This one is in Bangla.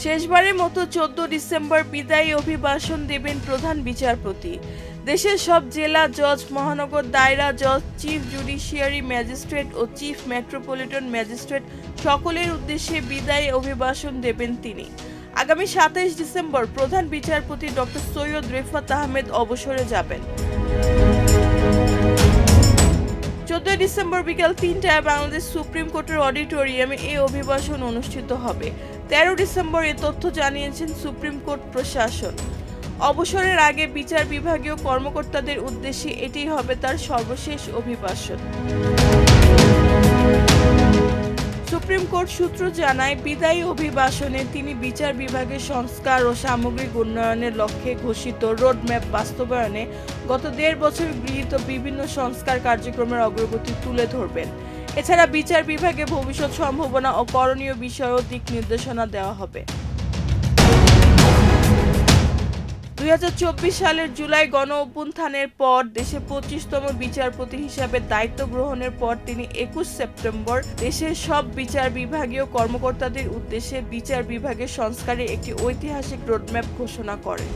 শেষবারের মতো 14 ডিসেম্বর বিদায়ী অভিভাষণ দেবেন প্রধান বিচারপতি। দেশের সব জেলা জজ, মহানগর দায়রা জজ, চিফ জুডিশিয়ারি ম্যাজিস্ট্রেট ও চিফ মেট্রোপলিটন ম্যাজিস্ট্রেট সকলের উদ্দেশ্যে বিদায়ী অভিভাষণ দেবেন তিনি। আগামী 27 ডিসেম্বর প্রধান বিচারপতি ডক্টর সৈয়দ রেফাত আহমেদ অবসরে যাবেন। 14 ডিসেম্বর বিকেল 3টায় বাংলাদেশ সুপ্রিম কোর্টের অডিটোরিয়ামে এই অভিভাষণ অনুষ্ঠিত হবে। 13 ডিসেম্বর এ তথ্য জানিয়েছেন সুপ্রিম কোর্ট প্রশাসন। অবসরের আগে বিচার বিভাগীয় কর্মকর্তাদের উদ্দেশ্যে এটিই হবে তার সর্বশেষ অভিভাষণ। সুপ্রিম কোর্ট সূত্র জানায়, বিদায়ী অভিভাষণে তিনি বিচার বিভাগের সংস্কার ও সামগ্রিক উন্নয়নের লক্ষ্যে ঘোষিত রোডম্যাপ বাস্তবায়নে গত 1.5 বছর গৃহীত বিভিন্ন সংস্কার কার্যক্রমের অগ্রগতি তুলে ধরবেন। এছাড়া বিচার বিভাগে ভবিষ্যৎ সম্ভাবনা ও করণীয় বিষয়েও দিক নির্দেশনা দেওয়া হবে। 2024 সালের জুলাই গণ অভ্যুত্থানের পর দেশে 25তম বিচারপতি হিসাবে দায়িত্ব গ্রহণের পর তিনি 21 সেপ্টেম্বর দেশের সব বিচার বিভাগীয় কর্মকর্তাদের উদ্দেশ্যে বিচার বিভাগের সংস্কারের একটি ঐতিহাসিক রোডম্যাপ ঘোষণা করেন।